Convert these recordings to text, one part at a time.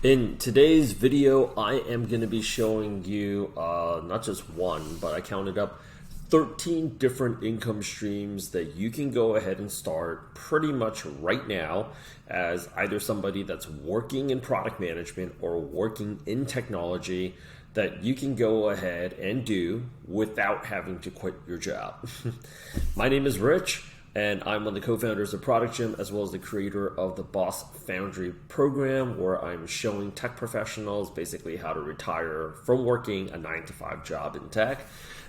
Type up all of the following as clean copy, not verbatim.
In today's video, I am going to be showing you not just one, but I counted up 13 different income streams that you can go ahead and start pretty much right now as either somebody that's working in product management or working in technology that you can go ahead and do without having to quit your job. My name is Rich, and I'm one of the co-founders of Product Gym, as well as the creator of the Boss Foundry program, where I'm showing tech professionals basically how to retire from working a 9-to-5 job in tech.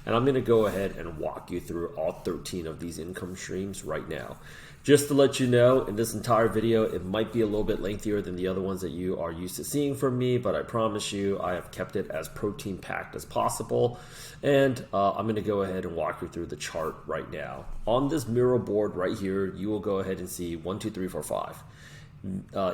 And I'm going to go ahead and walk you through all 13 of these income streams right now. Just to let you know, in this entire video, it might be a little bit lengthier than the other ones that you are used to seeing from me, but I promise you I have kept it as protein packed as possible. And I'm going to go ahead and walk you through the chart right now. On this mirror board right here, you will go ahead and see 1, 2, 3, 4, 5.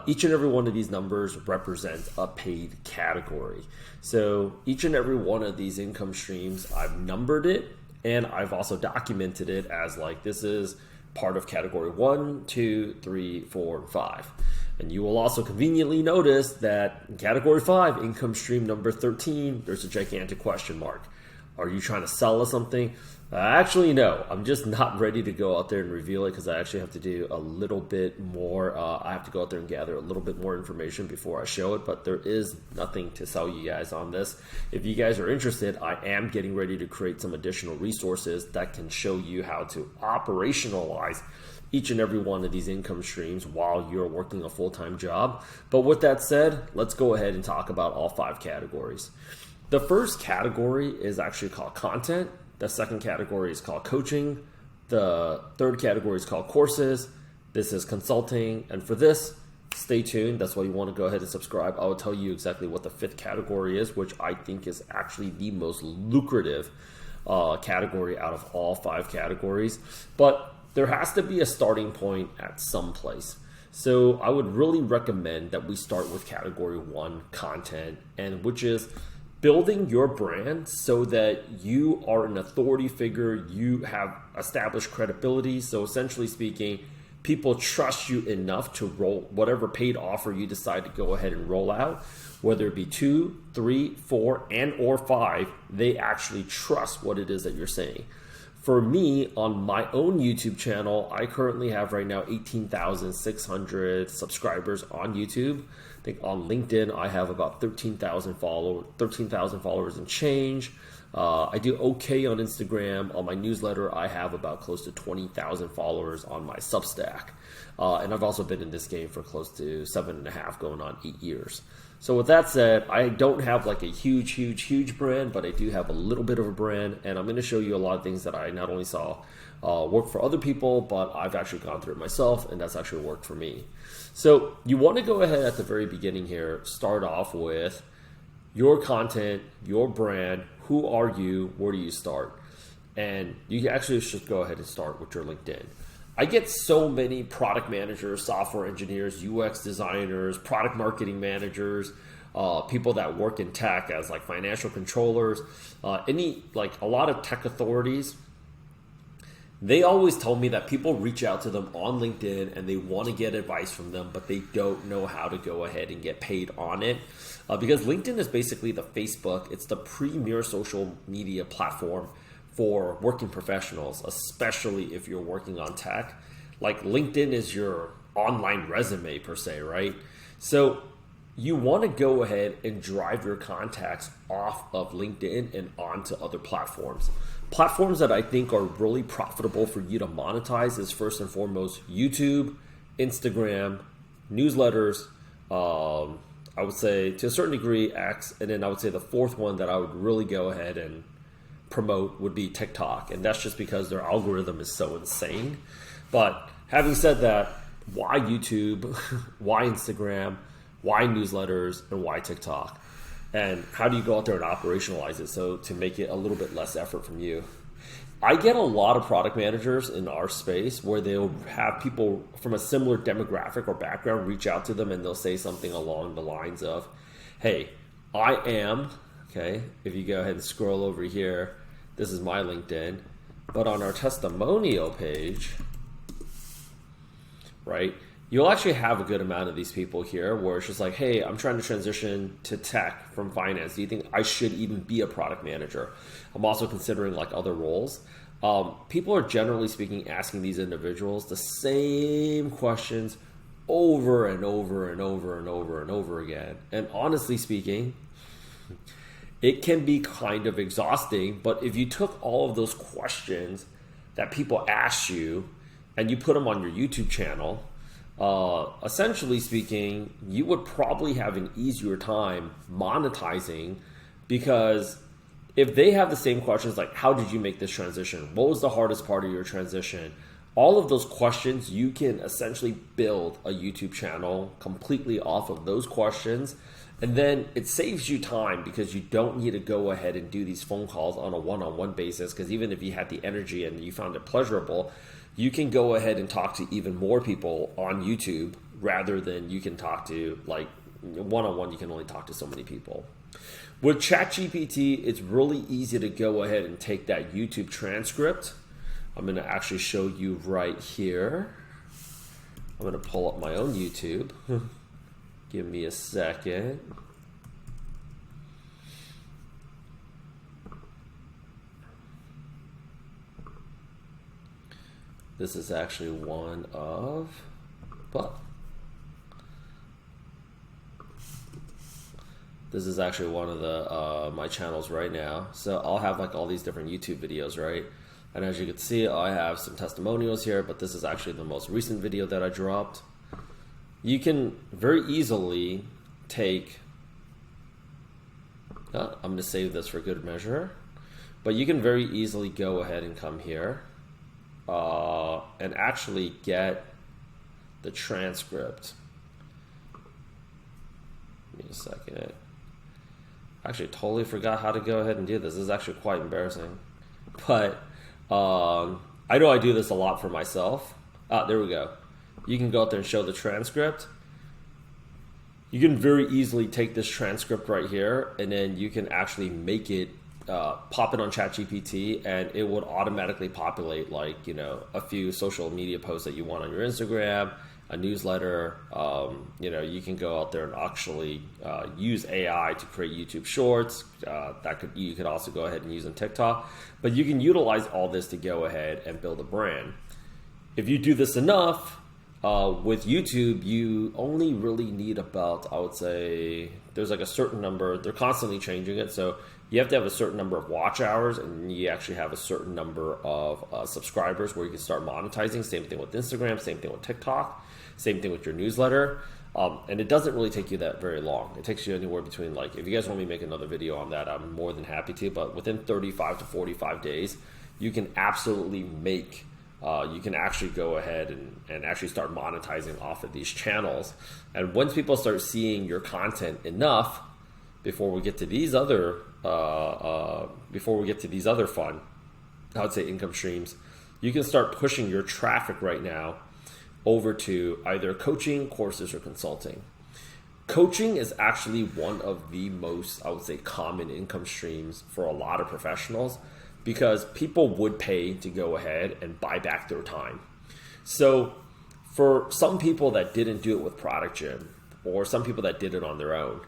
Each and every one of these numbers represents a paid category. So each and every one of these income streams, I've numbered it, and I've also documented it as like this is part of category 1, 2, 3, 4, and 5. And you will also conveniently notice that in category 5, income stream number 13, there's a gigantic question mark. Are you trying to sell us something? Actually, no. I'm just not ready to go out there and reveal it because I actually have to do a little bit more. I have to go out there and gather a little bit more information before I show it, but there is nothing to sell you guys on this. If you guys are interested, I am getting ready to create some additional resources that can show you how to operationalize each and every one of these income streams while you're working a full-time job. But with that said, let's go ahead and talk about all 5 categories. The first category is actually called content. The second category is called coaching. The third category is called courses. This is consulting. And for this, stay tuned. That's why you want to go ahead and subscribe. I will tell you exactly what the 5th category is, which I think is actually the most lucrative category out of all 5 categories. But there has to be a starting point at some place. So I would really recommend that we start with category 1, content, and which is building your brand so that you are an authority figure, you have established credibility. So essentially speaking, people trust you enough to roll whatever paid offer you decide to go ahead and roll out, whether it be 2, 3, 4, and or 5, they actually trust what it is that you're saying. For me, on my own YouTube channel, I currently have right now 18,600 subscribers on YouTube. I think on LinkedIn, I have about 13,000 followers and change. I do okay on Instagram. On my newsletter, I have about close to 20,000 followers on my Substack. And I've also been in this game for close to 7.5, going on 8 years. So with that said, I don't have like a huge brand, but I do have a little bit of a brand. And I'm going to show you a lot of things that I not only saw work for other people, but I've actually gone through it myself, and that's actually worked for me. So you want to go ahead at the very beginning here, start off with your content, your brand, who are you, where do you start? And you actually should go ahead and start with your LinkedIn. I get so many product managers, software engineers, UX designers, product marketing managers, people that work in tech as like financial controllers, a lot of tech authorities. They always tell me that people reach out to them on LinkedIn and they want to get advice from them, but they don't know how to go ahead and get paid on it. Because LinkedIn is basically the Facebook. It's the premier social media platform for working professionals, especially if you're working on tech. Like LinkedIn is your online resume per se, right? So you want to go ahead and drive your contacts off of LinkedIn and onto other platforms. Platforms that I think are really profitable for you to monetize is first and foremost YouTube, Instagram, newsletters, I would say to a certain degree X, and then I would say the 4th one that I would really go ahead and promote would be TikTok, and that's just because their algorithm is so insane. But having said that, why YouTube, why Instagram, why newsletters, and why TikTok? And how do you go out there and operationalize it so to make it a little bit less effort from you? I get a lot of product managers in our space where they'll have people from a similar demographic or background reach out to them, and they'll say something along the lines of, hey, I am, okay, if you go ahead and scroll over here, this is my LinkedIn, but on our testimonial page, right, you'll actually have a good amount of these people here where it's just like, hey, I'm trying to transition to tech from finance. Do you think I should even be a product manager? I'm also considering like other roles. People are generally speaking asking these individuals the same questions over and over and over and over and over again. And honestly speaking, it can be kind of exhausting. But if you took all of those questions that people ask you and you put them on your YouTube channel, essentially speaking, you would probably have an easier time monetizing, because if they have the same questions like, how did you make this transition? What was the hardest part of your transition? All of those questions, you can essentially build a YouTube channel completely off of those questions. And then it saves you time because you don't need to go ahead and do these phone calls on a one-on-one basis. Because even if you had the energy and you found it pleasurable, you can go ahead and talk to even more people on YouTube rather than you can talk to, like, one-on-one, you can only talk to so many people. With ChatGPT, it's really easy to go ahead and take that YouTube transcript. I'm going to actually show you right here. I'm going to pull up my own YouTube. Give me a second. This is actually one of, this is actually one of the my channels right now. So I'll have like all these different YouTube videos, right? And as you can see, I have some testimonials here, but this is actually the most recent video that I dropped. You can very easily take, I'm going to save this for good measure, but you can very easily go ahead and come here and actually get the transcript. Give me a second. Actually, totally forgot how to go ahead and do this. This is actually quite embarrassing, but I know I do this a lot for myself. There we go. You can go out there and show the transcript. You can very easily take this transcript right here, and then you can actually make it, pop it on ChatGPT, and it would automatically populate, like, you know, a few social media posts that you want on your Instagram, a newsletter. You know, you can go out there and actually use AI to create YouTube Shorts. You could also go ahead and use on TikTok, but you can utilize all this to go ahead and build a brand. If you do this enough, with YouTube, you only really need about, I would say, there's like a certain number, they're constantly changing it. So you have to have a certain number of watch hours, and you actually have a certain number of subscribers where you can start monetizing. Same thing with Instagram, same thing with TikTok, same thing with your newsletter. And it doesn't really take you that very long. It takes you anywhere between, like, if you guys want me to make another video on that, I'm more than happy to, but within 35 to 45 days, you can absolutely make you can actually go ahead and actually start monetizing off of these channels. And once people start seeing your content enough, before we get to these other fun, I would say, income streams, you can start pushing your traffic right now over to either coaching, courses, or consulting. Coaching is actually one of the most, I would say, common income streams for a lot of professionals, because people would pay to go ahead and buy back their time. So for some people that didn't do it with Product Gym, or some people that did it on their own,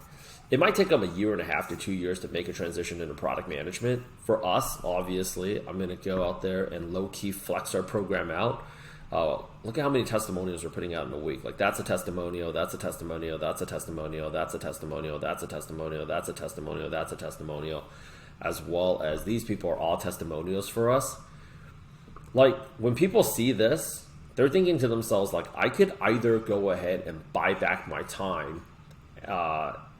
it might take them 1.5 to 2 years to make a transition into product management. For us, obviously, I'm going to go out there and low-key flex our program out. Look at how many testimonials we're putting out in a week. Like, that's a testimonial, that's a testimonial, that's a testimonial, that's a testimonial, that's a testimonial, that's a testimonial, that's a testimonial, as well as these people are all testimonials for us. Like, when people see this, they're thinking to themselves, like, I could either go ahead and buy back my time.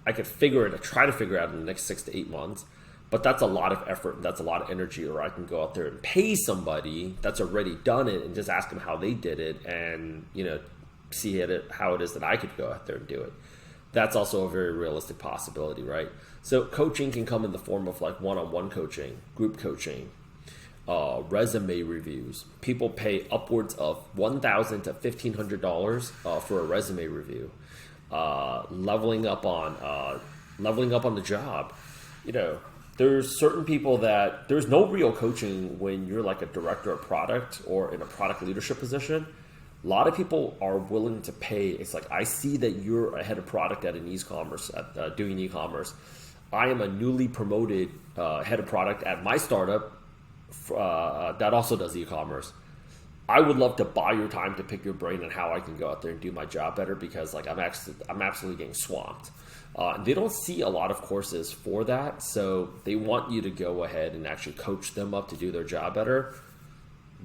I could try to figure it out in the next 6 to 8 months, but that's a lot of effort, and that's a lot of energy. Or I can go out there and pay somebody that's already done it and just ask them how they did it, and, you know, see how it is that I could go out there and do it. That's also a very realistic possibility, right? So coaching can come in the form of, like, one-on-one coaching, group coaching, resume reviews. People pay upwards of $1,000 to $1,500 for a resume review. Leveling up on the job. You know, there's certain people that there's no real coaching when you're like a director of product or in a product leadership position. A lot of people are willing to pay. It's like, I see that you're a head of product at an e-commerce, doing e-commerce. I am a newly promoted head of product at my startup that also does e-commerce. I would love to buy your time to pick your brain on how I can go out there and do my job better, because like I'm absolutely getting swamped. They don't see a lot of courses for that, so they want you to go ahead and actually coach them up to do their job better.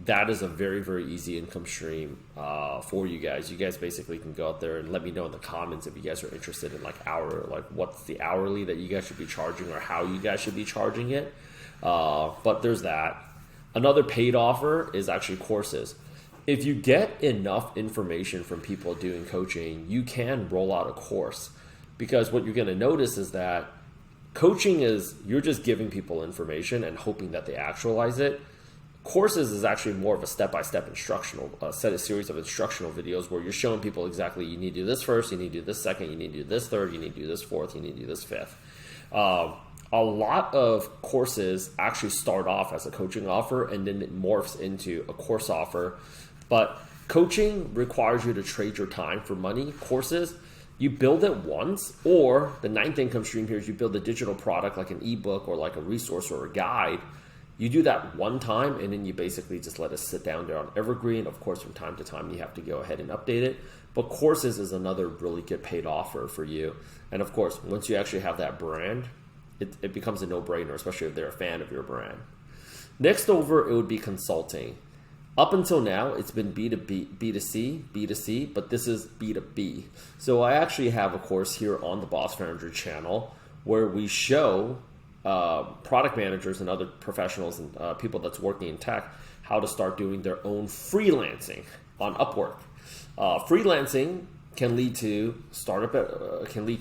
That is a very, very easy income stream for you guys. You guys basically can go out there and let me know in the comments if you guys are interested in like what's the hourly that you guys should be charging, or how you guys should be charging it. But there's that. Another paid offer is actually courses. If you get enough information from people doing coaching, you can roll out a course, because what you're going to notice is that coaching is, you're just giving people information and hoping that they actualize it. Courses is actually more of a step-by-step instructional series of instructional videos where you're showing people exactly, you need to do this first, you need to do this second, you need to do this third, you need to do this fourth, you need to do this fifth. A lot of courses actually start off as a coaching offer and then it morphs into a course offer. But coaching requires you to trade your time for money. Courses, you build it once, or the ninth income stream here is you build a digital product like an ebook or like a resource or a guide. You do that one time and then you basically just let it sit down there on Evergreen. Of course, from time to time, you have to go ahead and update it. But courses is another really good paid offer for you. And of course, once you actually have that brand, it becomes a no-brainer, especially if they're a fan of your brand. Next over, it would be consulting. Up until now, it's been B2C, but this is B2B. So I actually have a course here on the Boss Foundry channel where we show product managers and other professionals and people that's working in tech how to start doing their own freelancing on Upwork. Freelancing can lead to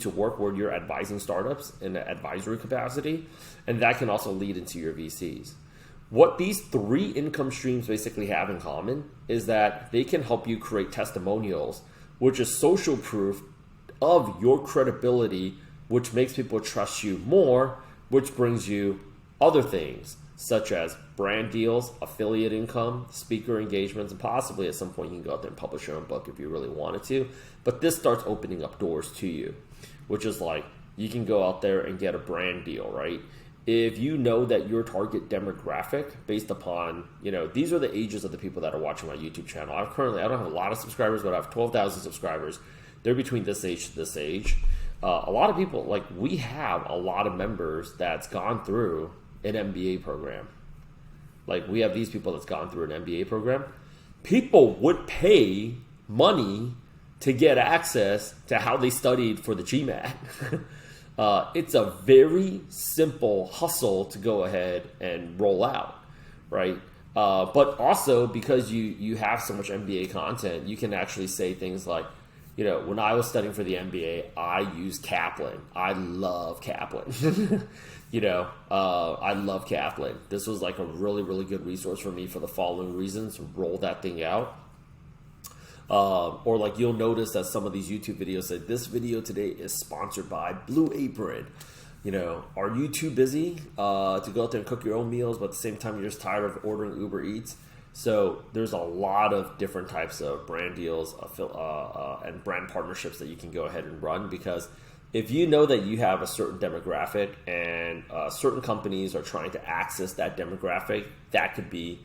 work where you're advising startups in an advisory capacity, and that can also lead into your VCs. What these three income streams basically have in common is that they can help you create testimonials, which is social proof of your credibility, which makes people trust you more, which brings you other things such as brand deals, affiliate income, speaker engagements, and possibly at some point you can go out there and publish your own book if you really wanted to. But this starts opening up doors to you, which is like you can go out there and get a brand deal, right? If you know that your target demographic based upon, these are the ages of the people that are watching my YouTube channel. I don't have a lot of subscribers, but I have 12,000 subscribers. They're between this age to this age. A lot of people, like we have a lot of members that's gone through an MBA program. Like we have these people that's gone through an MBA program. People would pay money to get access to how they studied for the GMAT. It's a very simple hustle to go ahead and roll out, right? But also because you have so much MBA content, you can actually say things like, when I was studying for the MBA, I used Kaplan. I love Kaplan. I love Kaplan. This was like a really, really good resource for me for the following reasons. Roll that thing out. Or like you'll notice that some of these YouTube videos say, this video today is sponsored by Blue Apron. Are you too busy to go out there and cook your own meals, but at the same time you're just tired of ordering Uber Eats? So there's a lot of different types of brand deals and brand partnerships that you can go ahead and run, because if you know that you have a certain demographic and certain companies are trying to access that demographic, that could be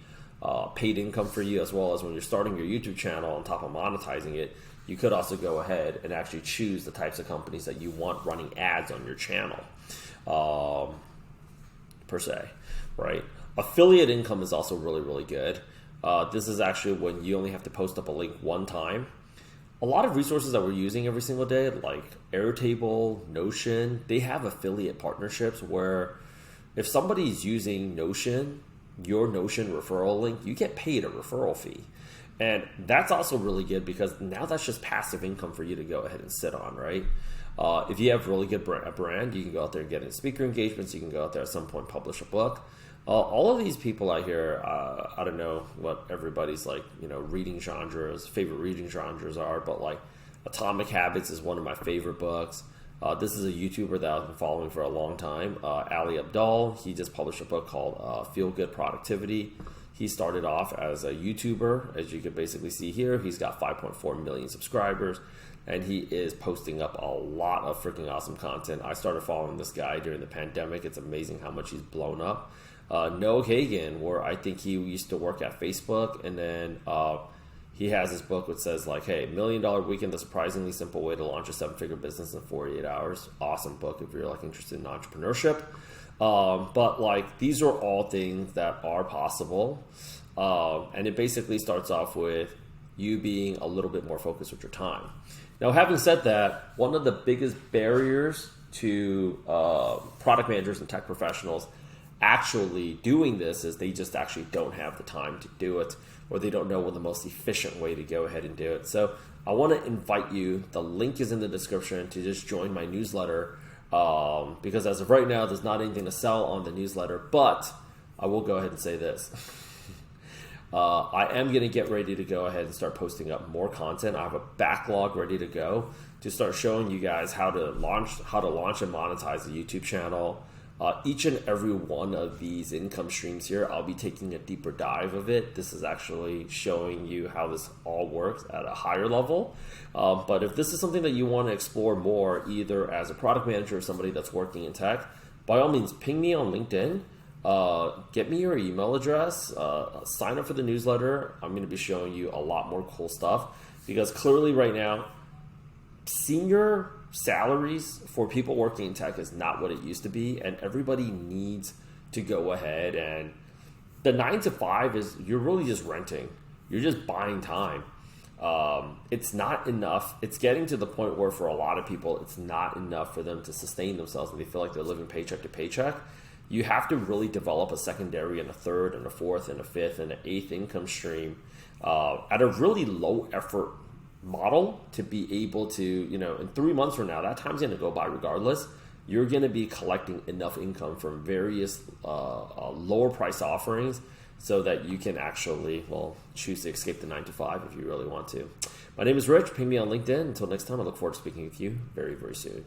paid income for you, as well as when you're starting your YouTube channel on top of monetizing it, you could also go ahead and actually choose the types of companies that you want running ads on your channel, per se, right? Affiliate income is also really, really good. This is actually when you only have to post up a link one time. A lot of resources that we're using every single day, like Airtable, Notion, they have affiliate partnerships where if somebody's using Notion, your Notion referral link, you get paid a referral fee. And that's also really good because now that's just passive income for you to go ahead and sit on, right? If you have really good brand, you can go out there and get in speaker engagements. You can go out there at some point, publish a book. All of these people out here, I don't know what everybody's reading genres, favorite reading genres are, but like Atomic Habits is one of my favorite books. This is a YouTuber that I've been following for a long time, Ali Abdaal. He just published a book called Feel Good Productivity. He started off as a YouTuber. As you can basically see here, he's got 5.4 million subscribers, and he is posting up a lot of freaking awesome content. I started following this guy during the pandemic. It's amazing how much he's blown up. Noah Kagan, where I think he used to work at Facebook, and then he has this book which says like, hey, $1 Million Weekend, the surprisingly simple way to launch a 7-figure business in 48 hours. Awesome book if you're like interested in entrepreneurship. But like, these are all things that are possible. And it basically starts off with you being a little bit more focused with your time. Now, having said that, one of the biggest barriers to product managers and tech professionals actually doing this is they just actually don't have the time to do it, or they don't know what the most efficient way to go ahead and do it. So I want to invite you, the link is in the description, to just join my newsletter, because as of right now, there's not anything to sell on the newsletter, but I will go ahead and say this. I am going to get ready to go ahead and start posting up more content. I have a backlog ready to go to start showing you guys how to launch and monetize the YouTube channel. Each and every one of these income streams here, I'll be taking a deeper dive of it. This is actually showing you how this all works at a higher level. But if this is something that you want to explore more, either as a product manager or somebody that's working in tech, by all means, ping me on LinkedIn. Get me your email address, sign up for the newsletter. I'm going to be showing you a lot more cool stuff, because clearly right now, senior salaries for people working in tech is not what it used to be, and everybody needs to go ahead, and the 9 to 5 is, you're really just renting. You're just buying time. It's not enough. It's getting to the point where for a lot of people, it's not enough for them to sustain themselves, and they feel like they're living paycheck to paycheck. You have to really develop a secondary and a third and a fourth and a fifth and an eighth income stream at a really low effort model to be able to, you know, in 3 months from now, that time's going to go by regardless. You're going to be collecting enough income from various lower price offerings so that you can actually, well, choose to escape the 9 to 5 if you really want to. My name is Rich. Ping me on LinkedIn. Until next time, I look forward to speaking with you very, very soon.